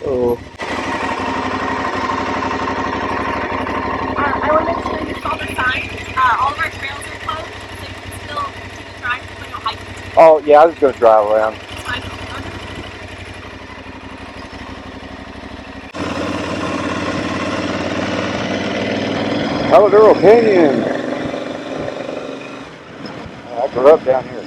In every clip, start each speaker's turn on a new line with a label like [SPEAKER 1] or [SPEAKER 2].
[SPEAKER 1] Oh.
[SPEAKER 2] I want to make sure you saw the sign. All of our trails are closed, so you can still continue driving, but no hiking.
[SPEAKER 1] Oh, yeah, I was going to drive around.
[SPEAKER 2] It's fine.
[SPEAKER 1] Palo Canyon. I grew up down here.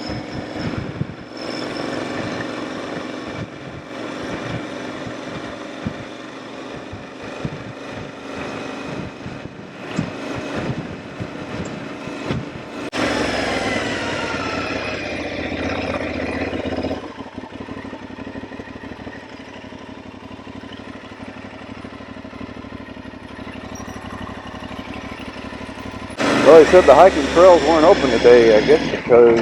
[SPEAKER 1] Well, they said the hiking trails weren't open today, I guess because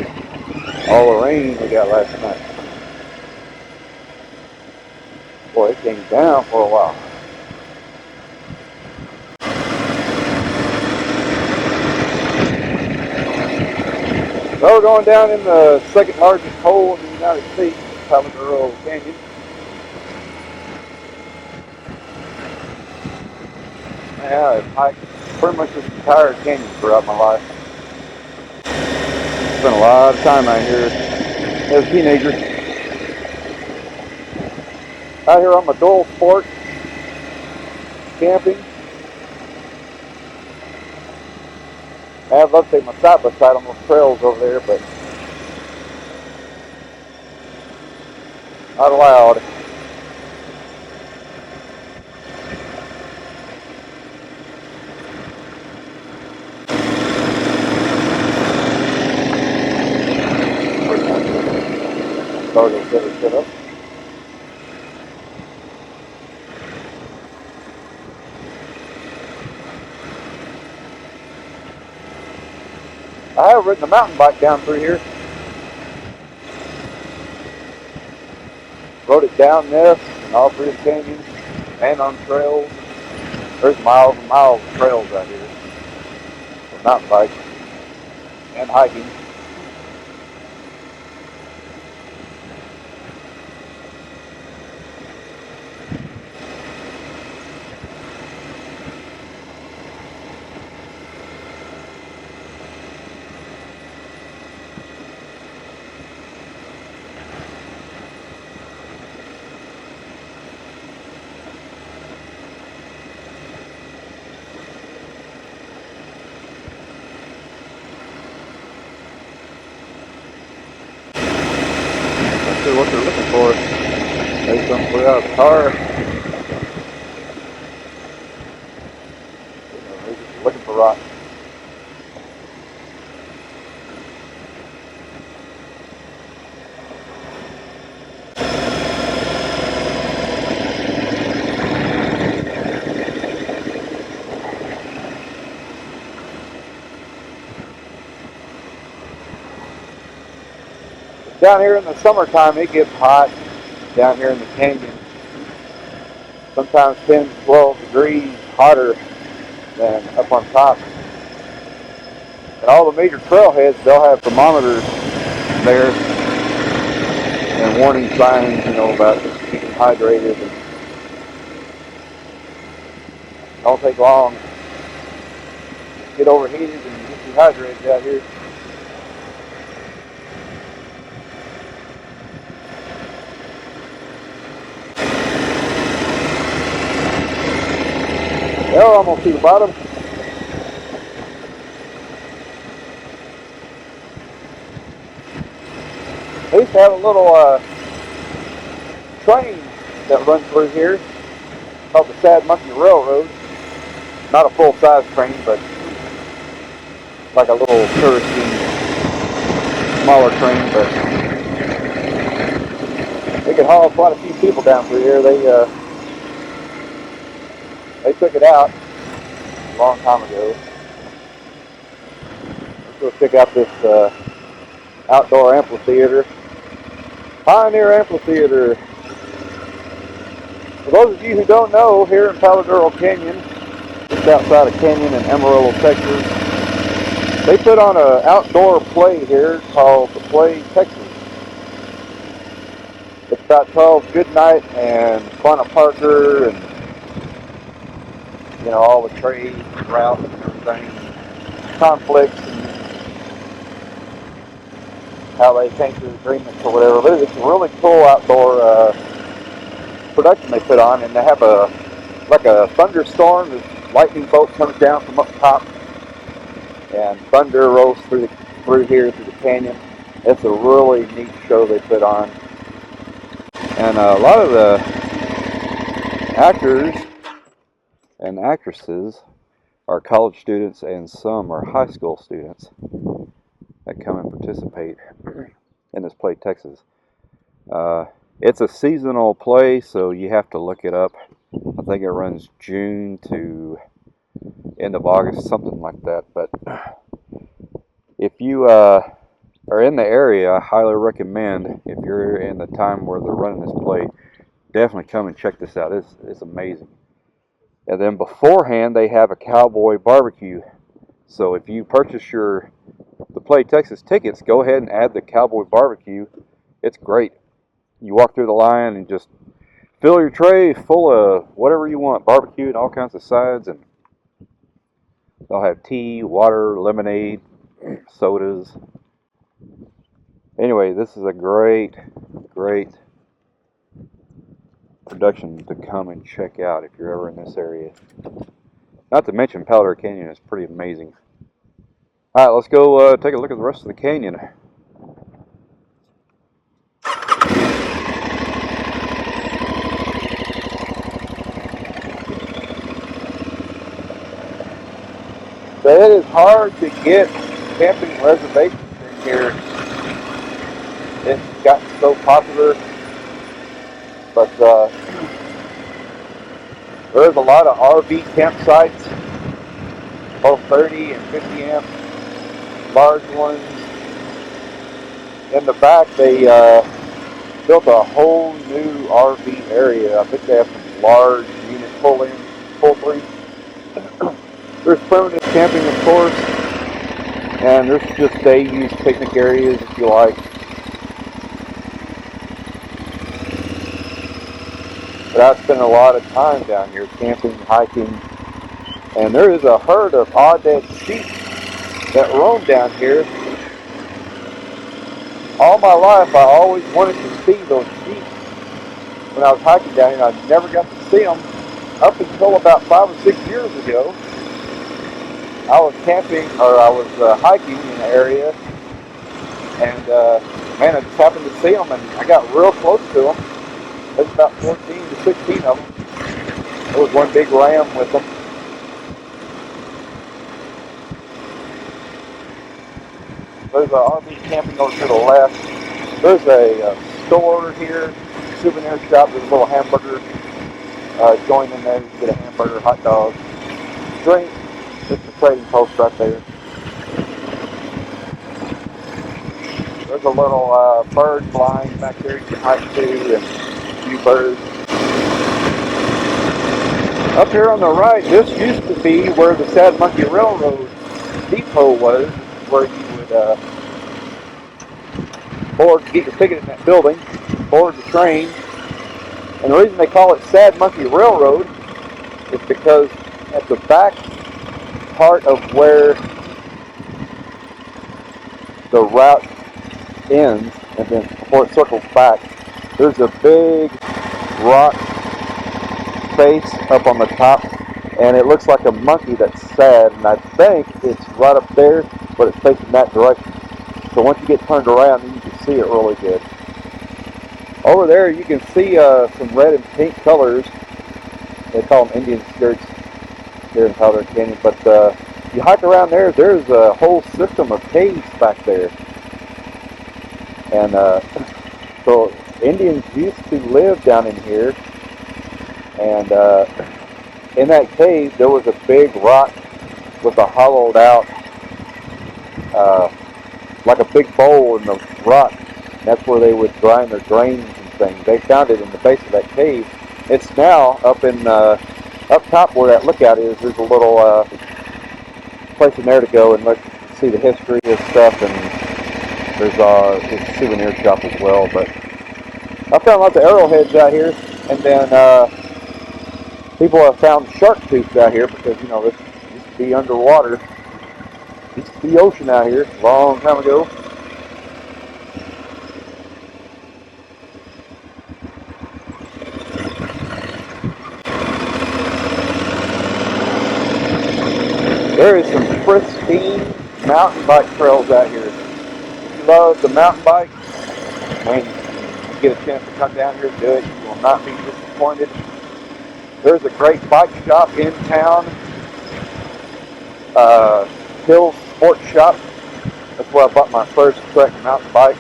[SPEAKER 1] all the rain we got last night. Boy, it came down for a while. So we're going down in the second largest hole in the United States, Palo Canyon. Yeah, I've hiked pretty much this entire canyon throughout my life. Spent a lot of time out here as a teenager. Out here on my dual sport, camping. I'd love to take my side by side on those trails over there, but not allowed. Started to set up. I have ridden a mountain bike down through here. Rode it down this and all through the canyon and on trails. There's miles and miles of trails out here for mountain biking and hiking. What they're looking for. They come put out a car. They're just looking for rocks. Down here in the summertime, it gets hot down here in the canyon. Sometimes 10, 12 degrees hotter than up on top. And all the major trailheads, they'll have thermometers there and warning signs, about keeping hydrated. And don't take long. Get overheated and get dehydrated out here. Well, we're almost to the bottom. They used to have a little train that runs through here called the Sad Monkey Railroad. Not a full-size train, but like a little touristy, smaller train. But they could haul quite a few people down through here. They took it out a long time ago. Let's go check out this outdoor amphitheater. Pioneer Amphitheater. For those of you who don't know, here in Palo Canyon, just outside of Canyon in Amarillo, Texas, they put on an outdoor play here called the Play Texas. It's about 12, Goodnight and Quanah Parker, and all the trade routes and everything, conflicts, and how they came to agreements or whatever. But it's a really cool outdoor production they put on, and they have like a thunderstorm. This lightning bolt comes down from up top, and thunder rolls through here through the canyon. It's a really neat show they put on, and a lot of the actors and actresses are college students, and some are high school students that come and participate in this play, Texas. It's a seasonal play, so you have to look it up. I think it runs June to end of August, something like that. But if you are in the area, I highly recommend, if you're in the time where they're running this play, definitely come and check this out. It's amazing. And then beforehand, they have a cowboy barbecue. So if you purchase the Play Texas tickets, go ahead and add the cowboy barbecue. It's great. You walk through the line and just fill your tray full of whatever you want, barbecue and all kinds of sides, and they'll have tea, water, lemonade, sodas. Anyway, this is a great production to come and check out if you're ever in this area. Not to mention, Palo Canyon is pretty amazing. Alright, let's go take a look at the rest of the canyon. So it is hard to get camping reservations in here. It's gotten so popular, but there's a lot of RV campsites, both 30 and 50 amp, large ones. In the back, they built a whole new RV area. I think they have some large unit pull-through. There's primitive camping, of course, and there's just day-use picnic areas if you like. But I spend a lot of time down here camping, hiking, and there is a herd of aoudad sheep that roam down here. All my life, I always wanted to see those sheep. When I was hiking down here, I never got to see them up until about 5 or 6 years ago. I was camping, or I was hiking in the area, and man, I just happened to see them, and I got real close to them. There's about 14 to 16 of them. There was one big ram with them. There's an RV camping over to the left. There's a store here, souvenir shop. There's a little hamburger joint in there. You can get a hamburger, hot dog, drink. Just a trading post right there. There's a little bird blind back there you can hike to, and a few birds. Up here on the right, this used to be where the Sad Monkey Railroad depot was, where you would board, get your ticket in that building, board the train. And the reason they call it Sad Monkey Railroad is because at the back part of where the route ends, and then before it circles back, there's a big rock face up on the top, and it looks like a monkey that's sad, and I think it's right up there, but it's facing that direction. So once you get turned around, then you can see it really good. Over there you can see some red and pink colors. They call them Indian skirts here in Palo Canyon, but you hike around there, there's a whole system of caves back there. And so Indians used to live down in here, and in that cave there was a big rock with a hollowed out, like a big bowl in the rock. That's where they would grind their grains and things. They found it in the base of that cave. It's now up in up top where that lookout is. There's a little place in there to go and see the history of stuff, and there's a souvenir shop as well. But I found lots of arrowheads out here, and then people have found shark tooths out here because, you know, this used to be underwater. Used to be ocean out here a long time ago. There is some pristine mountain bike trails out here. If you love the mountain bike, man, you get a chance to come down here and do it. You will not be disappointed. There's a great bike shop in town, Hills Sports Shop. That's where I bought my first Trek mountain bike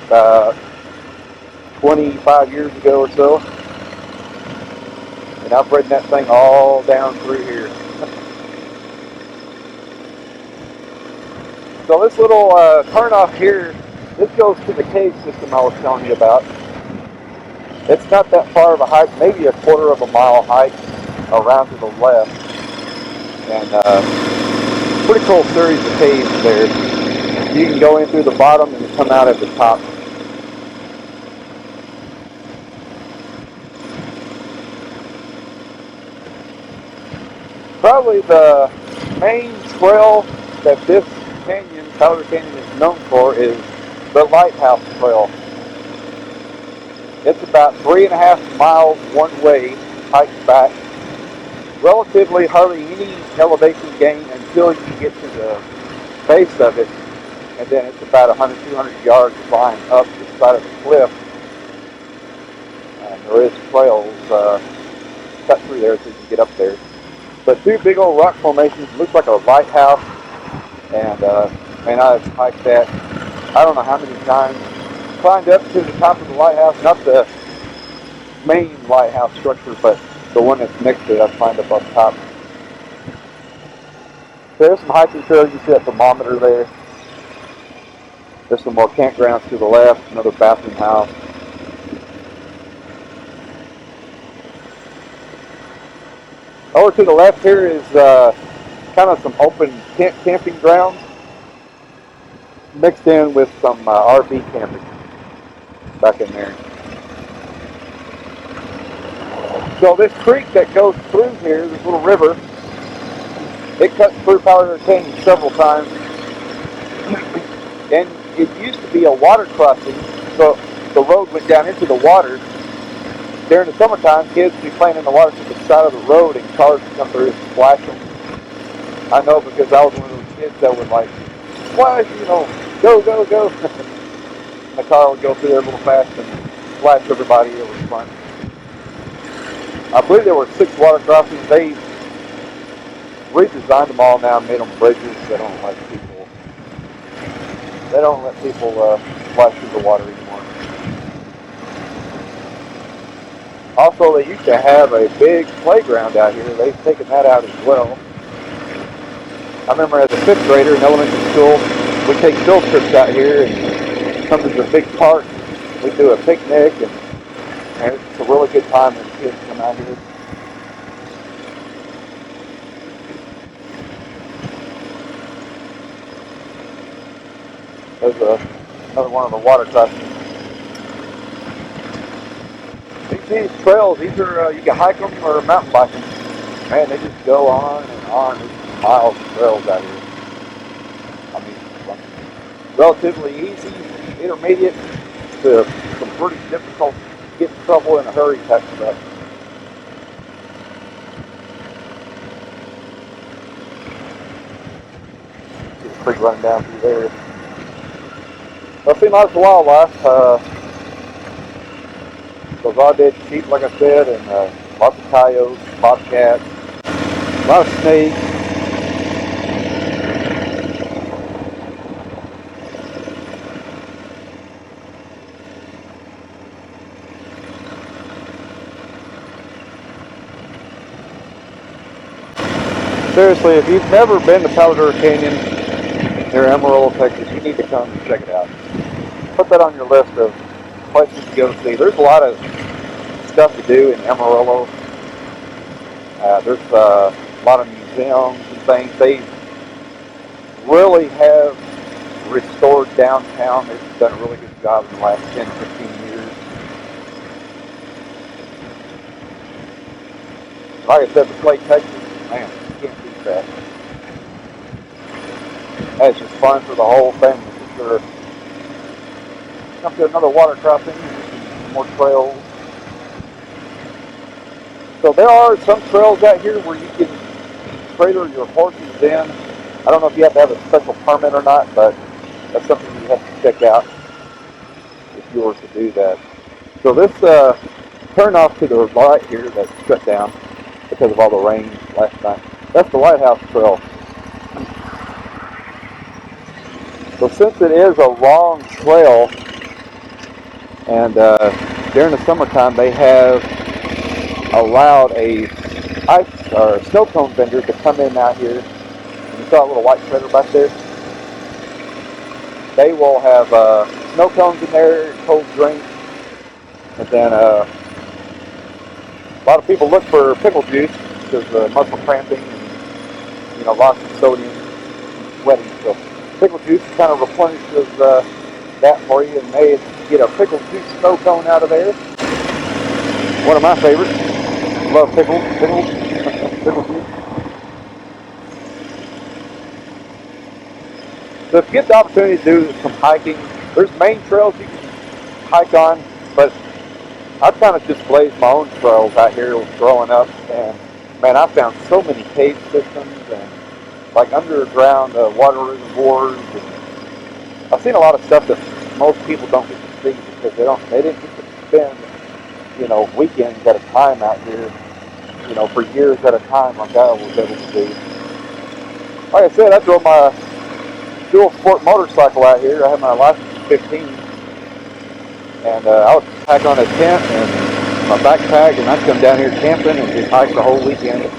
[SPEAKER 1] 25 years ago or so. And I've ridden that thing all down through here. So this little turn off here, this goes to the cave system I was telling you about. It's not that far of a hike, maybe a quarter of a mile hike around to the left. And pretty cool series of caves there. You can go in through the bottom and come out at the top. Probably the main trail that this canyon, Powder Canyon, is known for is the Lighthouse Trail. It's about 3.5 miles one way, hiked back. Relatively hardly any elevation gain until you get to the base of it, and then it's about 100-200 yards climb up the side of the cliff. And there is trails cut through there so you can get up there. But two big old rock formations, looks like a lighthouse, and man, I've hiked that I don't know how many times. Climbed up to the top of the lighthouse, not the main lighthouse structure, but the one that's next to it. I climbed up on top. There's some hiking trails. You see that thermometer there. There's some more campgrounds to the left, another bathroom house. Over to the left here is kind of some open camping grounds mixed in with some RV camping back in there. So this creek that goes through here, this little river, it cuts through Palo Canyon several times. And it used to be a water crossing, so the road went down into the water. During the summertime, kids would be playing in the water to the side of the road, and cars would come through and splash them. I know because I was one of those kids that would like, splash, you know, go, go, go. The car would go through there a little fast and splash everybody. It was fun. I believe there were 6 water crossings. They redesigned them all now and made them bridges. They don't let people splash through the water anymore. Also, they used to have a big playground out here. They've taken that out as well. I remember as a 5th grader in elementary school, we'd take field trips out here and come to the big park. We'd do a picnic, and it's a really good time when kids come out here. There's another one of the water crossings. These trails, these are, you can hike them or mountain bike them. Man, they just go on and on. There's miles of trails out here. I mean, relatively easy, intermediate, to some pretty difficult, get in trouble in a hurry type stuff. See the creek running down through there. I've seen lots of wildlife. Those odd-dead sheep, like I said, and lots of coyotes, bobcats, a lot of snakes. Seriously, if you've never been to Palo Canyon near Amarillo, Texas, you need to come and check it out. Put that on your list of places to go see. There's a lot of stuff to do in Amarillo. There's a lot of museums and things. They really have restored downtown. They've done a really good job in the last 10, 15 years. Like I said, the Clay, Texas, man, you can't beat that. That's just fun for the whole family for sure. Come to another water crossing, more trails. So there are some trails out here where you can trailer your horses in. I don't know if you have to have a special permit or not, but that's something you have to check out if you were to do that. So this turn off to the right here that's shut down because of all the rain last night. That's the Lighthouse Trail. So since it is a long trail, and during the summertime they have allowed a ice or snow cone vendor to come in out here. And you saw a little white trailer back there. They will have snow cones in there, cold drinks, and then a lot of people look for pickle juice because muscle cramping and lots of sodium and sweating. So pickle juice kind of replenishes that for you, and they get a pickle juice snow cone out of there. One of my favorites. Love pickle juice. So if you get the opportunity to do some hiking, there's main trails you can hike on, but I've kind of just blazed my own trails out here growing up, and man, I found so many cave systems and like underground water reservoirs. And I've seen a lot of stuff that most people don't get to see because they didn't get to spend weekends at a time out here, for years at a time like I was able to do. Like I said, I drove my dual sport motorcycle out here. I have my license at 15, and I would pack on a tent and my backpack, and I'd come down here camping and just hike the whole weekend.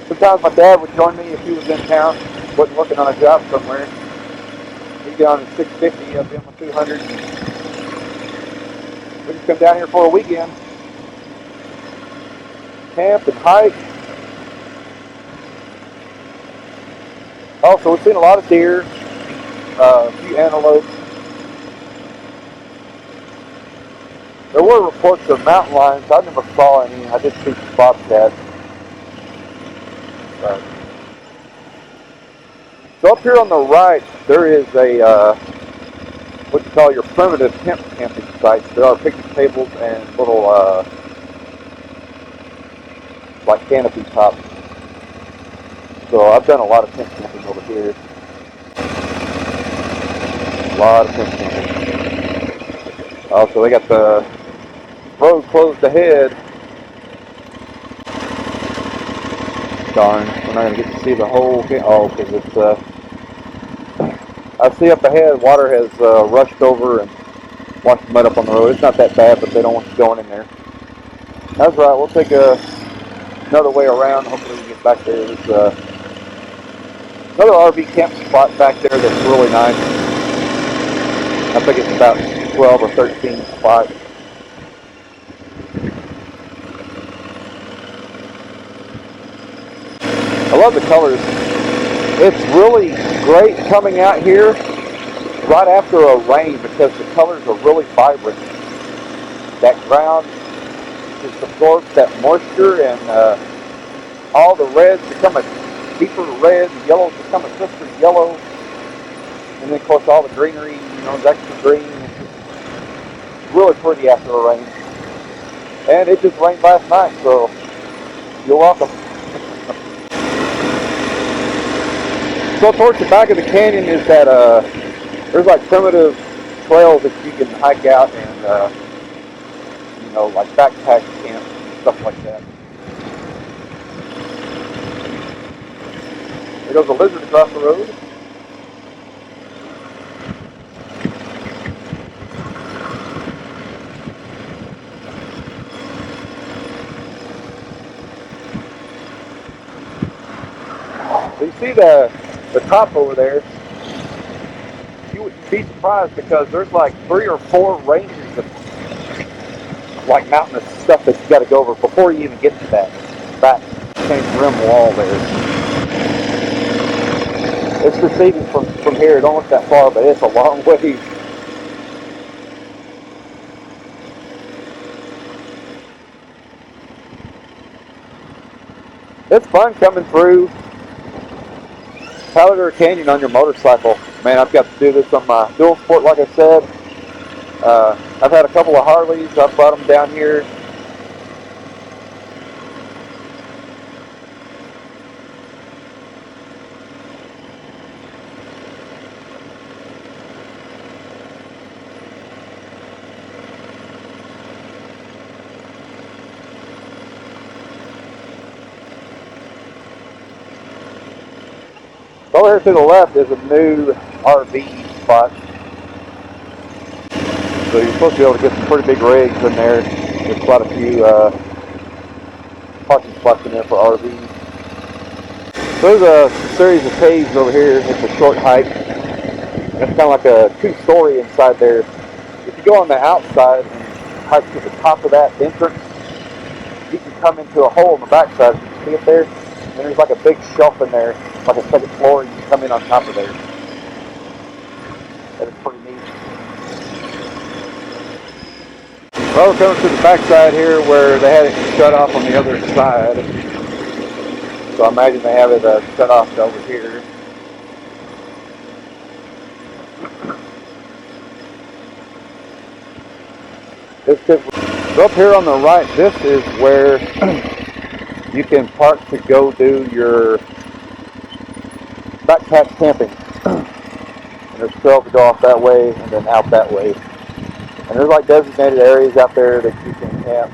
[SPEAKER 1] Sometimes my dad would join me if he was in town, wasn't working on a job somewhere. He'd get on his 650, I'd be on my 200. We'd just come down here for a weekend, camp and hike. Also, we've seen a lot of deer, a few antelope. There were reports of mountain lions. I never saw any. I did see some bobcats. So up here on the right, there is a what you call your primitive tent camping sites. There are picnic tables and little like canopy tops. So I've done a lot of tent camping over here. A lot of tent camping. Also, they got the road closed ahead. Darn, we're not going to get to see the whole thing. Oh, because it's, I see up ahead, water has rushed over and washed the mud up on the road. It's not that bad, but they don't want you going in there. That's right, we'll take another way around. Hopefully we can get back there. There's another RV camp spot back there that's really nice. I think it's about 12 or 13 spots. I love the colors. It's really great coming out here right after a rain because the colors are really vibrant. That ground just absorbs that moisture, and all the reds become a deeper red, the yellows become a crisper yellow, and then of course all the greenery, is extra green. It's really pretty after a rain. And it just rained last night, so you're welcome. So towards the back of the canyon is that there's like primitive trails that you can hike out and like backpack camps and stuff like that. There goes a lizard across the road. So you see the top over there, you would be surprised because there's like 3 or 4 ranges of like mountainous stuff that you got to go over before you even get to that back same rim wall there. It's receding from here. It don't look that far, but it's a long ways. It's fun coming through Palo Canyon on your motorcycle. Man, I've got to do this on my dual sport, like I said. I've had a couple of Harleys. I've brought them down here. Over here to the left is a new RV spot. So you're supposed to be able to get some pretty big rigs in there. There's quite a few parking spots in there for RVs. So there's a series of caves over here. It's a short hike. It's kind of like a two-story inside there. If you go on the outside and hike to the top of that entrance, you can come into a hole in the backside. You can see it there. And there's like a big shelf in there, like a second floor. You can come in on top of there. That is pretty neat. Well, we're coming to the backside here where they had it shut off on the other side. So I imagine they have it shut off over here. So up here on the right, this is where you can park to go do your backpack camping. And there's trails to go off that way and then out that way. And there's like designated areas out there that you can camp.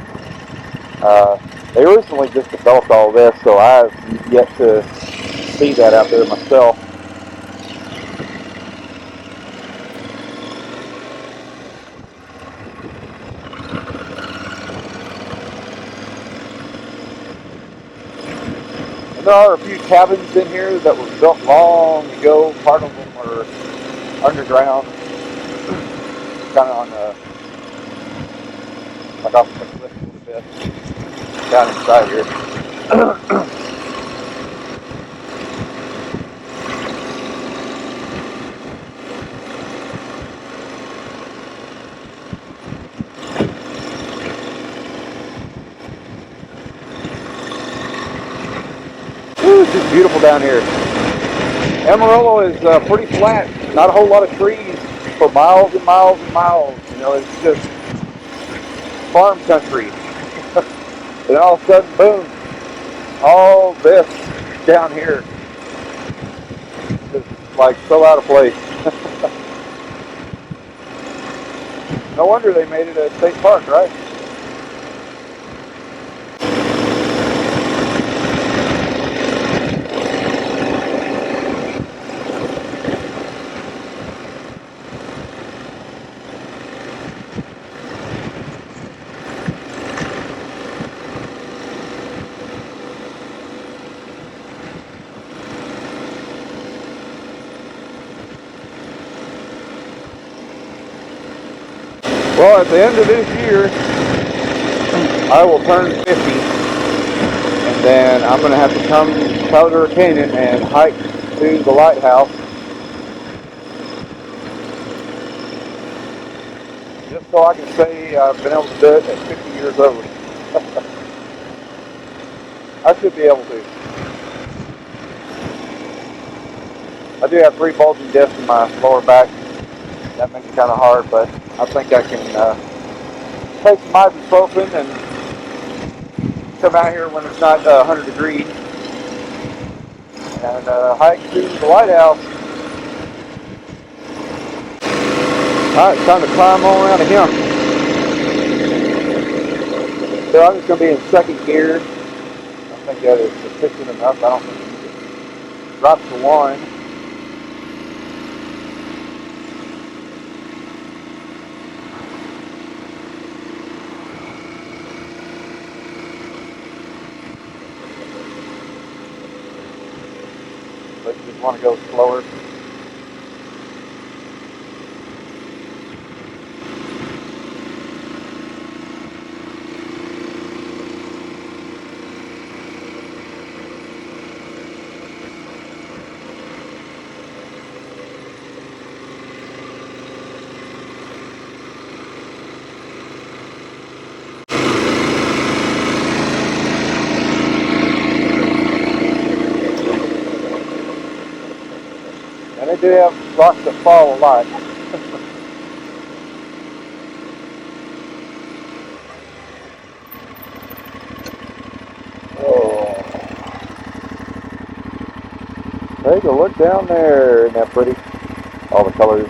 [SPEAKER 1] They recently just developed all this, so I've yet to see that out there myself. And there are a few cabins in here that were built long ago. Part of them are underground, kind of on the, like off the cliff a little bit, down inside here. It's just beautiful down here. Amarillo is pretty flat, not a whole lot of trees for miles and miles and miles. You know, it's just farm country. And all of a sudden, boom, all this down here is like so out of place. No wonder they made it a state park, right? Well, at the end of this year, I will turn 50, and then I'm going to have to come to Duro Canyon and hike to the lighthouse, just so I can say I've been able to do it at 50 years old. I should be able to. I do have 3 bulging discs in my lower back. That makes it kind of hard, but I think I can take some ibuprofen and come out here when it's not 100 degrees and hike to the lighthouse. Alright, it's time to climb on around to him. So I'm just going to be in second gear. I think that is sufficient enough. I don't think you can drop to 1. But you just want to go slower. we have lots that fall a lot. Oh. Take a look down there. Isn't that pretty? All the colors.